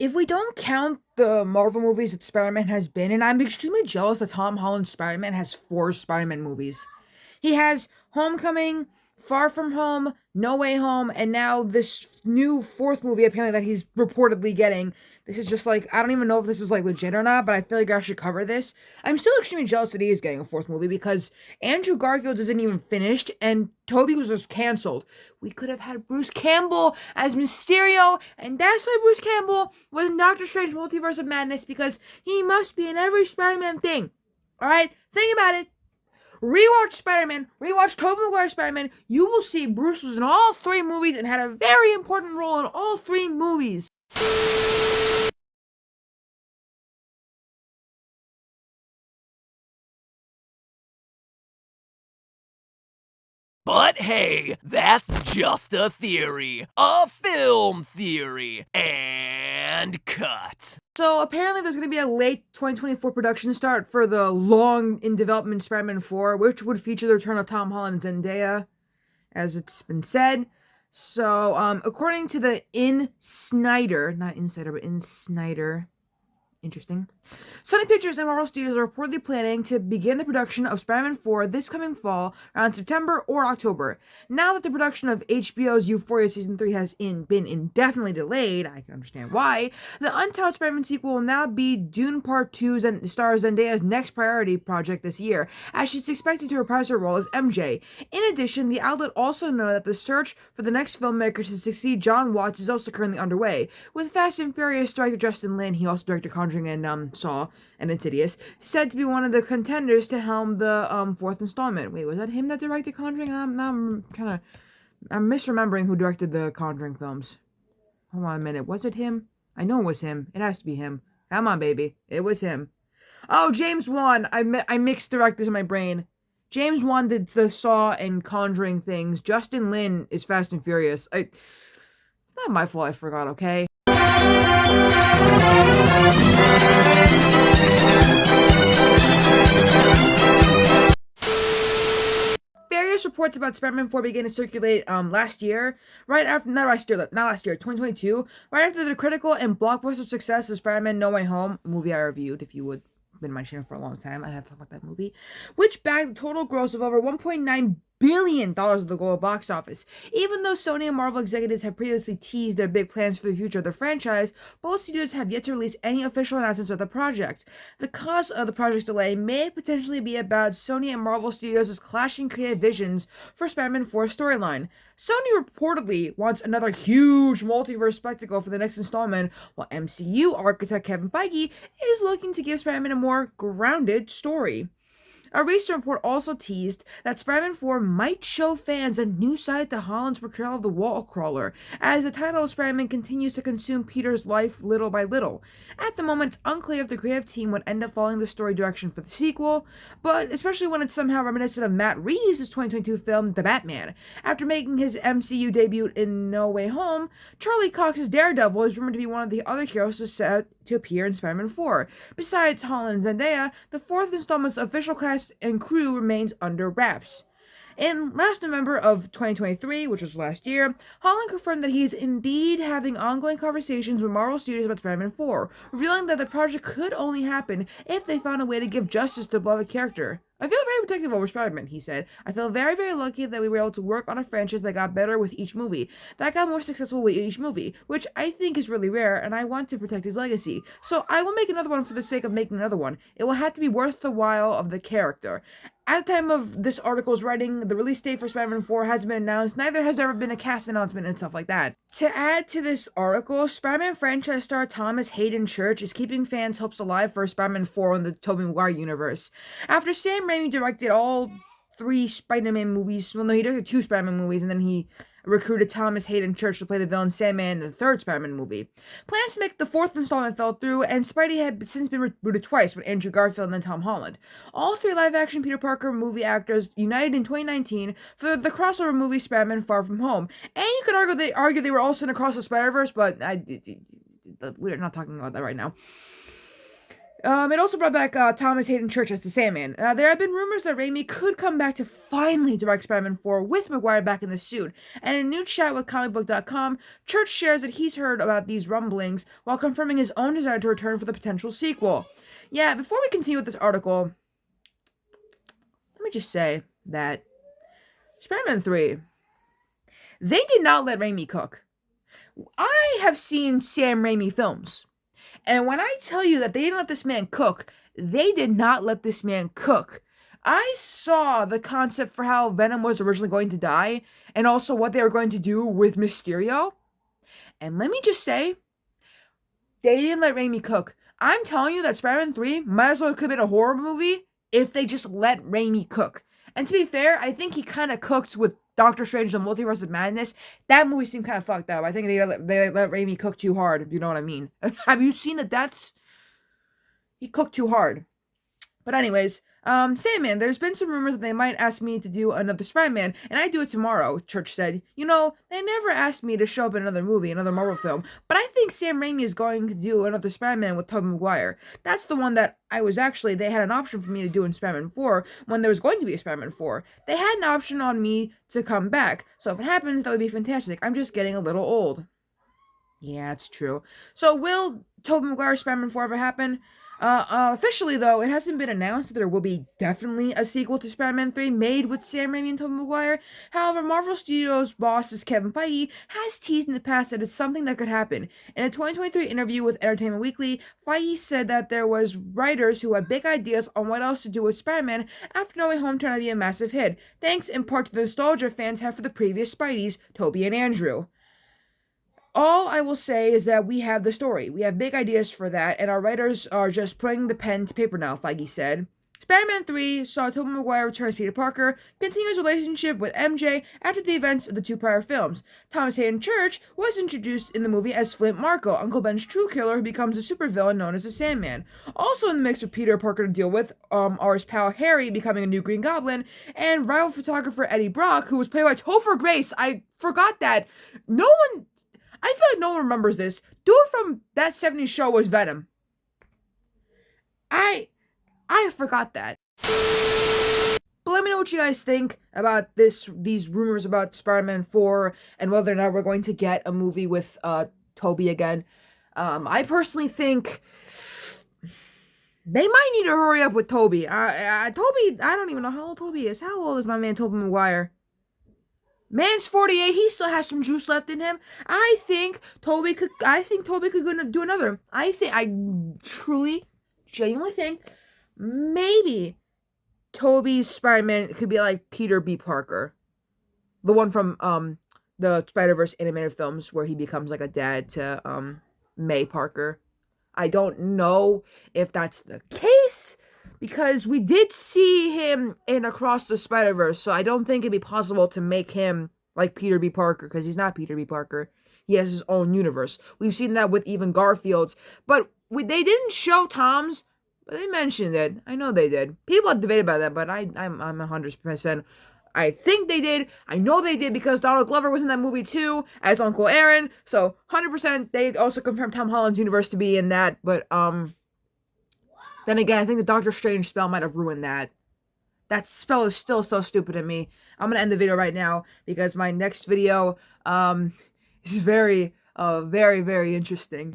if we don't count the Marvel movies that Spider-Man has been in, I'm extremely jealous that Tom Holland's Spider-Man has four Spider-Man movies. He has Homecoming, Far From Home, No Way Home, and now this new fourth movie apparently that he's reportedly getting. This is just like, I don't even know if this is like legit or not, but I feel like I should cover this. I'm still extremely jealous that he is getting a fourth movie because Andrew Garfield isn't even finished and Toby was just canceled. We could have had Bruce Campbell as Mysterio, and that's why Bruce Campbell was in Doctor Strange Multiverse of Madness, because he must be in every Spider-Man thing. Alright? Think about it. Rewatch Spider-Man, rewatch Tobey Maguire's Spider-Man, you will see Bruce was in all three movies and had a very important role in all three movies. But hey, that's just a theory. A film theory. And cut. So apparently there's going to be a late 2024 production start for the long in development Spider-Man 4, which would feature the return of Tom Holland and Zendaya, as it's been said. So, according to the In Snyder, not Insider, but In Snyder, interesting. Sony Pictures and Marvel Studios are reportedly planning to begin the production of Spider-Man 4 this coming fall, around September or October. Now that the production of HBO's Euphoria Season 3 has been indefinitely delayed, I can understand why, the untitled Spider-Man sequel will now be Dune Part 2's and stars Zendaya's next priority project this year, as she's expected to reprise her role as MJ. In addition, the outlet also noted that the search for the next filmmaker to succeed John Watts is also currently underway. With Fast and Furious director Justin Lin, he also directed Conjuring and Saw and Insidious, said to be one of the contenders to helm the fourth installment. Wait, was that him that directed Conjuring? I'm misremembering who directed the Conjuring films. Hold on a minute. Was it him? I know it was him. It has to be him. Come on, baby. It was him. Oh, James Wan. I mixed directors in my brain. James Wan did the Saw and Conjuring things. Justin Lin is Fast and Furious. It's not my fault I forgot, okay? Various reports about Spider-Man 4 began to circulate last year, right after, not last year, 2022, right after the critical and blockbuster success of Spider-Man No Way Home, a movie I reviewed, if you would been on my channel for a long time, I have talked about that movie, which bagged a total gross of over $1.9 billion at the global box office. Even though Sony and Marvel executives have previously teased their big plans for the future of the franchise, both studios have yet to release any official announcements about the project. The cause of the project's delay may potentially be about Sony and Marvel Studios' clashing creative visions for Spider-Man 4's storyline. Sony reportedly wants another huge multiverse spectacle for the next installment, while MCU architect Kevin Feige is looking to give Spider-Man a more grounded story. A recent report also teased that Spider-Man 4 might show fans a new side to Holland's portrayal of the wall crawler, as the title of Spider-Man continues to consume Peter's life little by little. At the moment, it's unclear if the creative team would end up following the story direction for the sequel, but especially when it's somehow reminiscent of Matt Reeves' 2022 film The Batman. After making his MCU debut in No Way Home, Charlie Cox's Daredevil is rumored to be one of the other heroes to appear in Spider-Man 4. Besides Holland and Zendaya, the fourth installment's official cast and crew remains under wraps. In last November of 2023, which was last year, Holland confirmed that he's indeed having ongoing conversations with Marvel Studios about Spider-Man 4, revealing that the project could only happen if they found a way to give justice to the beloved character. I feel very protective over Spider-Man, he said. I feel very, very lucky that we were able to work on a franchise that got better with each movie, that got more successful with each movie, which I think is really rare, and I want to protect his legacy. So I will make another one for the sake of making another one. It will have to be worth the while of the character. At the time of this article's writing, the release date for Spider-Man 4 hasn't been announced, neither has there ever been a cast announcement and stuff like that. To add to this article, Spider-Man franchise star Thomas Hayden Church is keeping fans' hopes alive for Spider-Man 4 in the Tobey Maguire universe. After Sam Raimi directed all three Spider-Man movies, well no, he directed two Spider-Man movies, and then he recruited Thomas Hayden Church to play the villain Sandman in the third Spider-Man movie. Plans to make the fourth installment fell through, and Spidey had since been rebooted twice with Andrew Garfield and then Tom Holland. All three live-action Peter Parker movie actors united in 2019 for the crossover movie Spider-Man Far From Home, and you could argue they were also in Across the Spider-Verse, but we're not talking about that right now. It also brought back Thomas Hayden Church as the Sandman. There have been rumors that Raimi could come back to finally direct Spider-Man 4 with Maguire back in the suit. And in a new chat with comicbook.com, Church shares that he's heard about these rumblings while confirming his own desire to return for the potential sequel. Yeah, before we continue with this article, let me just say that Spider-Man 3, they did not let Raimi cook. I have seen Sam Raimi films. And when I tell you that they didn't let this man cook, they did not let this man cook. I saw the concept for how Venom was originally going to die, and also what they were going to do with Mysterio. And let me just say, they didn't let Raimi cook. I'm telling you that Spider-Man 3 might as well could have been a horror movie if they just let Raimi cook. And to be fair, I think he kind of cooked with Doctor Strange: The Multiverse of Madness. That movie seemed kind of fucked up. I think they let Raimi cook too hard, if you know what I mean. Have you seen the deaths? He cooked too hard. But anyways, Sandman, there's been some rumors that they might ask me to do another Spider-Man, and I do it tomorrow, Church said. You know, they never asked me to show up in another movie, another Marvel film, but I think Sam Raimi is going to do another Spider-Man with Tobey Maguire. That's the one that they had an option for me to do in Spider-Man 4 when there was going to be a Spider-Man 4. They had an option on me to come back, so if it happens, that would be fantastic. I'm just getting a little old. Yeah, it's true. So will Tobey Maguire Spider-Man 4 ever happen? Officially though, it hasn't been announced that there will be definitely a sequel to Spider-Man 3 made with Sam Raimi and Tobey Maguire. However, Marvel Studios boss Kevin Feige has teased in the past that it's something that could happen. In a 2023 interview with Entertainment Weekly, Feige said that there was writers who had big ideas on what else to do with Spider-Man after No Way Home turned out to be a massive hit, thanks in part to the nostalgia fans have for the previous Spideys, Tobey and Andrew. All I will say is that we have the story. We have big ideas for that, and our writers are just putting the pen to paper now, Feige said. Spider-Man 3 saw Tobey Maguire return as Peter Parker, continue his relationship with MJ after the events of the two prior films. Thomas Hayden Church was introduced in the movie as Flint Marko, Uncle Ben's true killer who becomes a supervillain known as the Sandman. Also in the mix for Peter Parker to deal with are his pal Harry becoming a new Green Goblin, and rival photographer Eddie Brock, who was played by Topher Grace. I forgot that. I feel like no one remembers this. Dude from that 70s show was Venom. I forgot that. But let me know what you guys think about these rumors about Spider-Man 4 and whether or not we're going to get a movie with Tobey again. I personally think they might need to hurry up with Tobey. Tobey, I don't even know how old Tobey is. How old is my man Tobey Maguire? Man's 48. He still has some juice left in him. I think Tobey could do another. I truly, genuinely think maybe Tobey's Spider-Man could be like Peter B. Parker, the one from the Spider-Verse animated films where he becomes like a dad to May Parker. I don't know if that's the case, because we did see him in Across the Spider-Verse, so I don't think it'd be possible to make him like Peter B. Parker, because he's not Peter B. Parker. He has his own universe. We've seen that with even Garfield's, but they didn't show Tom's, but they mentioned it. I know they did. People have debated about that, but I'm 100%. I think they did. I know they did because Donald Glover was in that movie too as Uncle Aaron. So 100% they also confirmed Tom Holland's universe to be in that. But then again, I think the Doctor Strange spell might have ruined that. That spell is still so stupid to me. I'm gonna end the video right now because my next video is very very interesting.